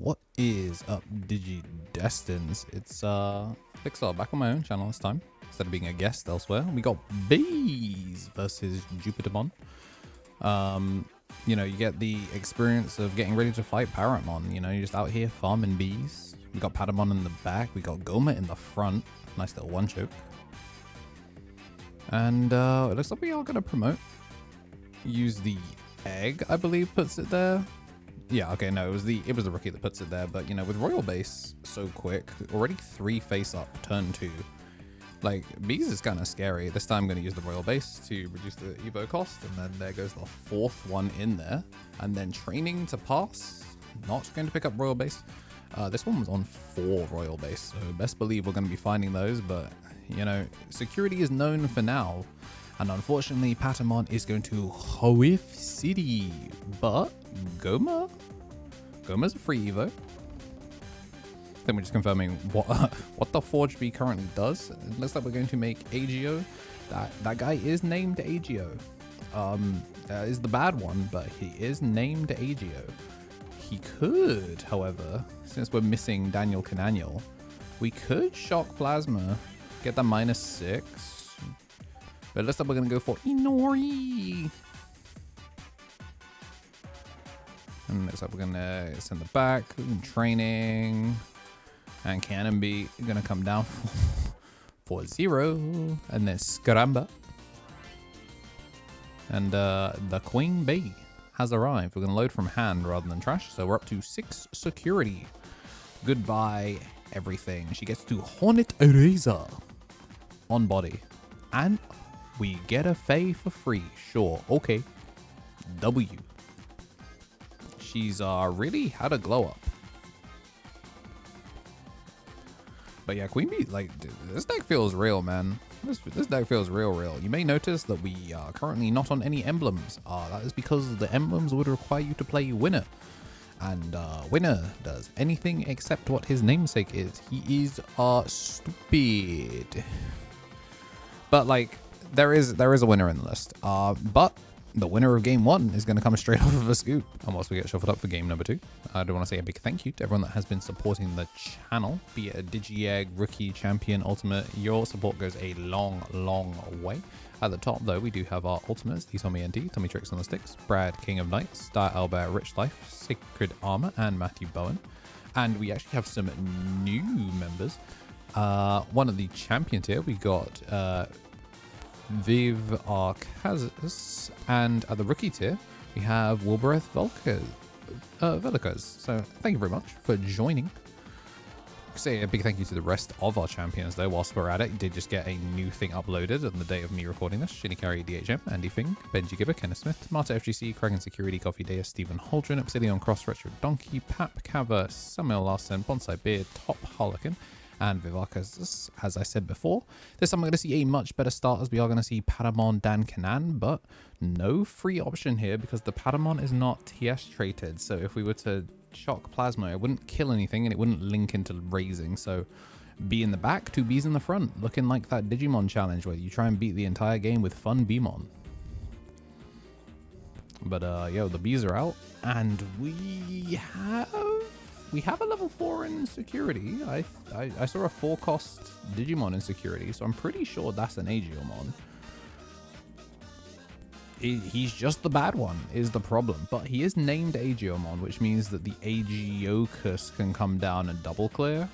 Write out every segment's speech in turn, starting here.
What is up, Destins? It's KnTElixar back on my own channel this time. Instead of being a guest elsewhere, we got bees versus Jupitermon. You know, you get the experience of getting ready to fight Paramon. You know, you're just out here farming bees. We got Patamon in the back. We got Goma in the front. Nice little one choke. And it looks like we are gonna promote. Use the egg, I believe, puts it there. Yeah, okay, no, it was the rookie that puts it there. But you know, with Royal Base so quick, already 3 face up, turn 2. Like, bees is kind of scary. This time I'm going to use the Royal Base to reduce the Evo cost, and then there goes the 4th one in there. And then training to pass, not going to pick up Royal Base. This one was on 4 Royal Base, so best believe we're going to be finding those. But, you know, security is known for now. And unfortunately, Patamon is going to Hoif City. But Goma's a free Evo. Then we're just confirming what the Forge Bee currently does. It looks like we're going to make Agio. That guy is named Agio. Is the bad one, but he is named Agio. He could, however, since we're missing Daniel Cananiel, we could Shock Plasma, get that -6. But it looks like we're gonna go for Inori. And it looks like we're gonna send the back training. And Cannon Bee gonna come down for 0, and then Scramba. And the Queen Bee has arrived. We're gonna load from hand rather than trash, so we're up to 6 security. Goodbye, everything. She gets to Hornet Eraser on body, and we get a Fae for free. Sure, okay. W. She's really had a glow up. But yeah, Queen Bee, like, this deck feels real, man. This deck feels real. You may notice that we are currently not on any emblems. That is because the emblems would require you to play Winner. And Winner does anything except what his namesake is. He is stupid. But, like, there is a winner in the list. But the winner of game 1 is going to come straight off of a scoop. And whilst we get shuffled up for game number 2, I do want to say a big thank you to everyone that has been supporting the channel, be it a Digi-Egg, Rookie, Champion, Ultimate. Your support goes a long way. At the top, though, we do have our Ultimates, the Tommy NT, Tommy Tricks on the Sticks, Brad, King of Knights, Star Albert, Rich Life, Sacred Armour, and Matthew Bowen. And we actually have some new members. One of the Champion tier, we got Viv Arcazis, and at the rookie tier we have Wilbereth Velikers. So thank you very much for joining. Say a big thank you to the rest of our champions though. Whilst we're at it, did just get a new thing uploaded on the day of me recording this. Shinny Carry, DHM, Andy Fink, Benji Gibber, Kenneth Smith, Marta FGC, Kraken Security, Coffee Day, Stephen Holdren, Obsidian Cross, Retro Donkey, Pap Cava, Samuel Larson, Bonsai Beard, Top Harlequin, and Vivakas. As I said before, this time we're going to see a much better start, as we are going to see Patamon Dan Kanan, but no free option here because the Patamon is not TS traded. So if we were to Shock Plasma, it wouldn't kill anything and it wouldn't link into raising. So bee in the back, 2 bees in the front, looking like that Digimon challenge where you try and beat the entire game with fun Veemon. But yo, the bees are out, and we have a level 4 in security. I saw a 4-cost Digimon in security, so I'm pretty sure that's an Agiomon. He's just the bad one, is the problem. But he is named Agiomon, which means that the Agiokus can come down and double clear.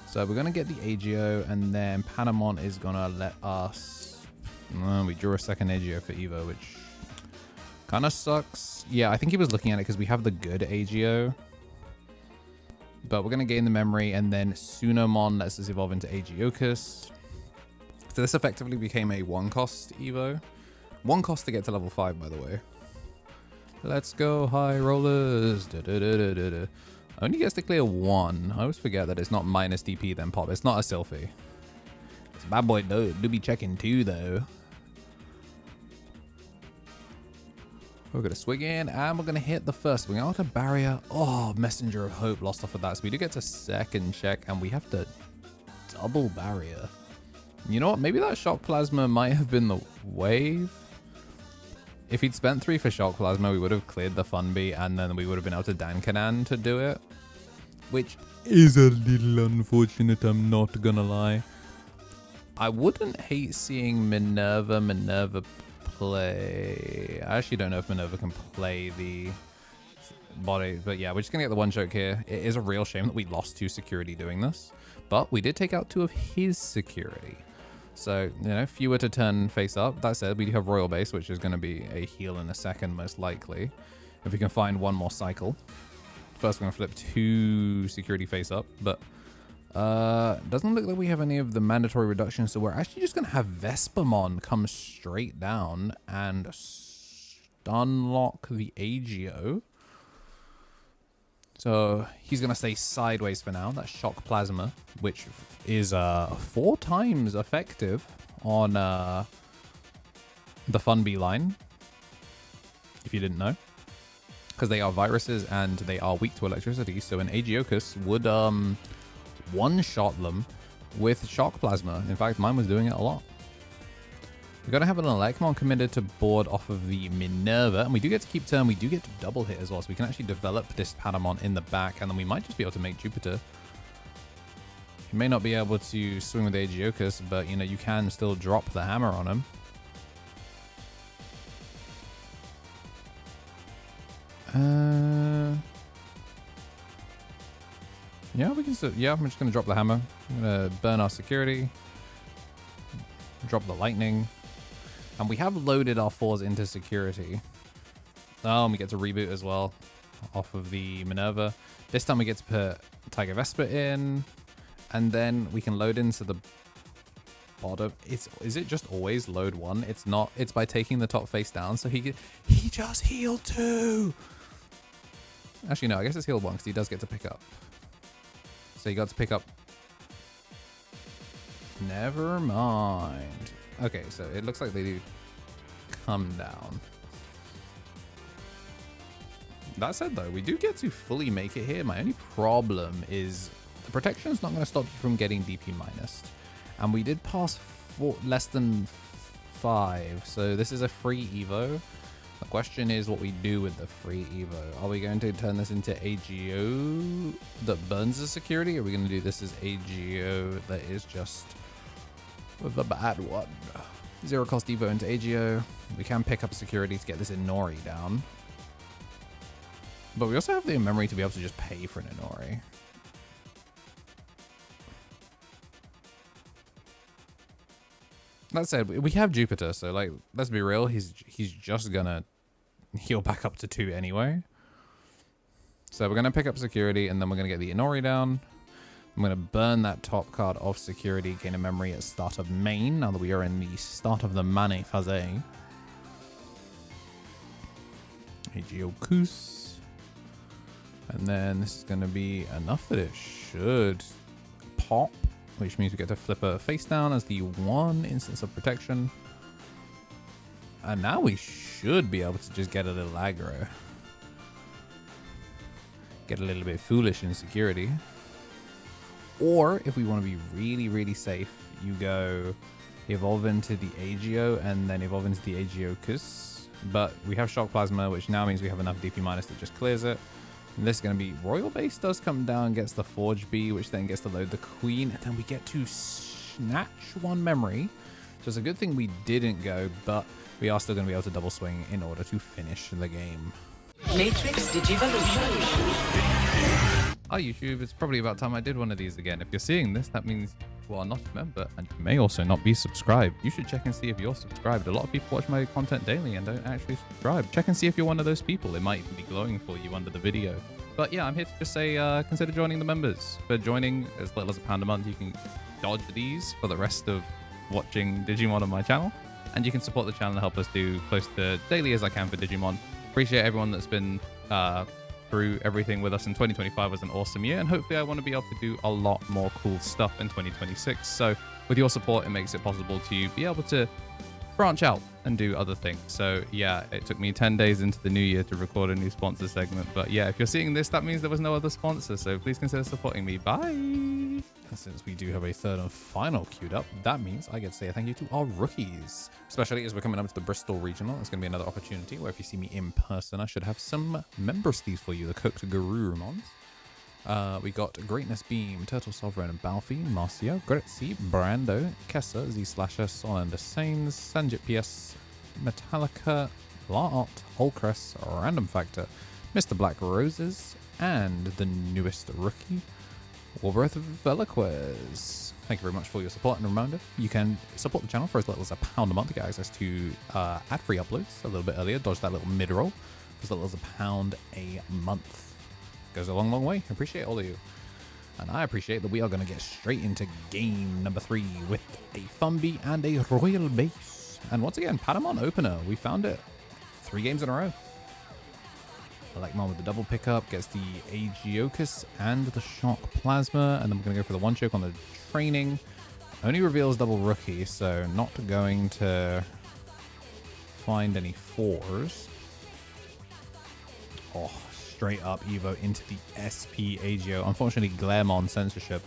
So we're going to get the Agio, and then Patamon is going to let us... we drew a second Agio for Evo, which kind of sucks. Yeah, I think he was looking at it because we have the good Agio. But we're going to gain the memory, and then Sunomon lets us evolve into Agiokus. So this effectively became a 1-cost Evo. 1 cost to get to level 5, by the way. Let's go, high rollers. Only gets to clear 1. I always forget that it's not minus DP then pop. It's not a Sylphie. It's a bad boy, though. Do be checking 2, though. We're going to swing in, and we're going to hit the first swing out of barrier. Oh, Messenger of Hope lost off of that. So we do get to second check, and we have to double barrier. You know what? Maybe that Shock Plasma might have been the wave. If he'd spent 3 for Shock Plasma, we would have cleared the Funby, and then we would have been able to Dankanan to do it. Which is a little unfortunate, I'm not gonna lie. I wouldn't hate seeing Minerva play. I actually don't know if Minerva can play the body, but yeah, we're just gonna get the 1 choke here. It is a real shame that we lost 2 security doing this, but we did take out 2 of his security. So, you know, fewer to turn face up. That said, we do have Royal Base, which is going to be a heal in a second, most likely. If we can find 1 more cycle. First, we're going to flip 2 security face up, but doesn't look like we have any of the mandatory reductions, so we're actually just going to have Veemon come straight down and stunlock the Agio. So he's going to stay sideways for now. That's Shock Plasma, which is 4 times effective on the Funby line, if you didn't know. Because they are viruses and they are weak to electricity, so an Agiocus would one-shot them with Shock Plasma. In fact, mine was doing it a lot. We're going to have an Elecmon committed to board off of the Minerva, and we do get to keep turn. We do get to double hit as well, so we can actually develop this Patamon in the back, and then we might just be able to make Jupiter. You may not be able to swing with the Agiocus, but, you know, you can still drop the hammer on him. Yeah, we can still, yeah, I'm just going to drop the hammer. I'm going to burn our security. Drop the lightning. And we have loaded our 4s into security. Oh, and we get to reboot as well off of the Minerva. This time we get to put Tiger Vespa in. And then we can load into the bottom. Is it just always load 1? It's not. It's by taking the top face down. So he just healed 2. Actually, no, I guess it's healed 1 because he does get to pick up. So he got to pick up. Never mind. Okay, so it looks like they do come down. That said, though, we do get to fully make it here. My only problem is the protection is not going to stop you from getting DP minus. And we did pass less than 5, so this is a free Evo. The question is what we do with the free Evo. Are we going to turn this into AGO that burns the security? Or are we going to do this as AGO that is just the bad one? 0 cost Evo into AGO. We can pick up security to get this Inori down. But we also have the memory to be able to just pay for an Inori. That said, we have Jupiter, so like, let's be real, he's just gonna heal back up to 2 anyway. So we're gonna pick up security, and then we're gonna get the Inori down. I'm gonna burn that top card of security, gain a memory at start of main, now that we are in the start of the Mane phase. Agiokus. And then this is gonna be enough that it should pop, which means we get to flip her face down as the 1 instance of protection. And now we should be able to just get a little aggro. Get a little bit foolish in security. Or if we want to be really, really safe, you go evolve into the Agio and then evolve into the Agiokus. But we have Shock Plasma, which now means we have enough DP minus that just clears it. And this is going to be Royal Base does come down, gets the Forge B, which then gets to load the Queen, and then we get to snatch 1 memory. So it's a good thing we didn't go, but we are still going to be able to double swing in order to finish the game. Matrix Digivolution. Hi YouTube, it's probably about time I did one of these again. If you're seeing this, that means you are not a member and you may also not be subscribed. You should check and see if you're subscribed. A lot of people watch my content daily and don't actually subscribe. Check and see if you're one of those people. It might even be glowing for you under the video. But yeah, I'm here to just say consider joining the members. For joining as little as £1 a month, you can dodge these for the rest of watching Digimon on my channel. And you can support the channel and help us do close to daily as I can for Digimon. Appreciate everyone that's been through everything with us in 2025 was an awesome year, and hopefully I want to be able to do a lot more cool stuff in 2026. So with your support, it makes it possible to be able to branch out and do other things. So yeah, it took me 10 days into the new year to record a new sponsor segment, but yeah, if you're seeing this, that means there was no other sponsor, so please consider supporting me. Bye. since we do have a third and final queued up, that means I get to say a thank you to our rookies. Especially as we're coming up to the Bristol Regional, it's going to be another opportunity where if you see me in person, I should have some member steeds for you, the cooked Garurumons. We got Greatness Beam, Turtle Sovereign, Balfi, Marcia, Gretzi, Brando, Kessa, Z-Slasher, Solander Sains, Sanjit PS, Metallica, Laart, Holcrest, Random Factor, Mr. Black Roses, and the newest rookie, Warbreath of Veloquez. Thank you very much for your support, and a reminder, you can support the channel for as little as £1 a month to get access to ad-free uploads a little bit earlier, dodge that little mid-roll for as little as £1 a month. Goes a long, long way. Appreciate all of you. And I appreciate that we are going to get straight into game number 3 with a Fumby and a Royal Base. And once again, Patamon opener. We found it 3 games in a row. Elecmon with the double pickup, gets the Aegiocus and the Shock Plasma. And then we're going to go for the one choke on the training. Only reveals double rookie, so not going to find any 4s. Oh, straight up Evo into the SP Agio. Unfortunately, Glairmon censorship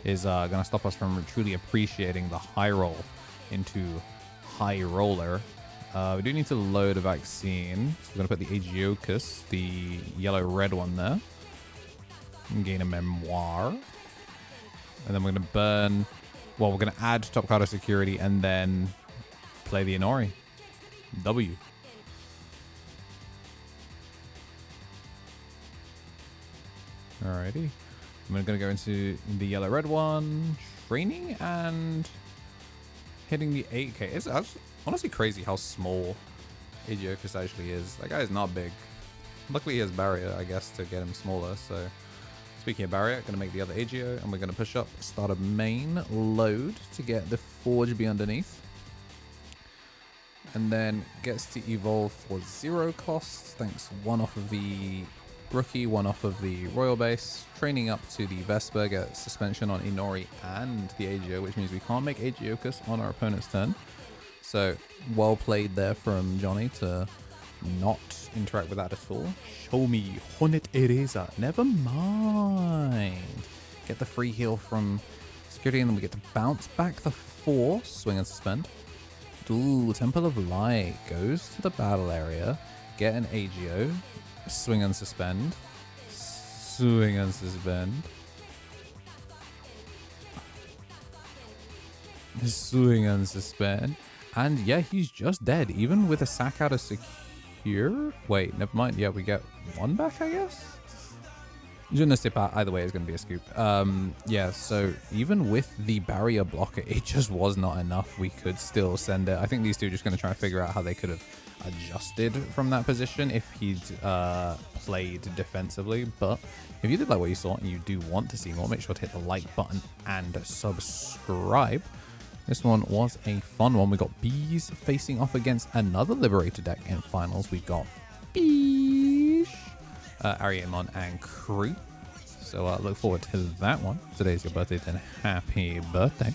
is going to stop us from truly appreciating the high roll into high roller. We do need to load a vaccine. So we're going to put the Aegiocus, the yellow-red one there, and gain a memoir. And then we're going to burn, well, we're going to add top card of security and then play the Inori. W. Alrighty. I'm going to go into the yellow-red one, training and hitting the 8k. It's honestly crazy how small Aegiocus actually is. That guy is not big. Luckily he has barrier, I guess, to get him smaller. So speaking of barrier, going to make the other Agio, and we're going to push up, start a main load to get the Forge Be underneath. And then gets to evolve for 0 costs, thanks 1 off of the rookie, 1 off of the Royal Base, training up to the Vesper, get suspension on Inori and the Agio, which means we can't make Aegiocus on our opponent's turn. So well played there from Johnny to not interact with that at all. Show me Hornet Eraser. Never mind. Get the free heal from security, and then we get to bounce back the 4, swing and suspend. Ooh, Temple of Light goes to the battle area, get an Agio, swing and suspend, swing and suspend, swing and suspend, and yeah, he's just dead, even with a sack out of secure. Wait, never mind. Yeah, we get 1 back, I guess. Je ne sais pas. Either way, it's going to be a scoop. Yeah, so even with the barrier blocker, it just was not enough. We could still send it. I think these two are just going to try and figure out how they could have adjusted from that position if he'd played defensively. But if you did like what you saw and you do want to see more, make sure to hit the like button and subscribe. This one was a fun one. We got Bees facing off against another Liberator deck in finals. We got Bees, Ariamon and Crew. So look forward to that one. Today's your birthday, then happy birthday.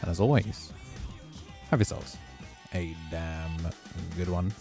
And as always, have yourselves a damn good one.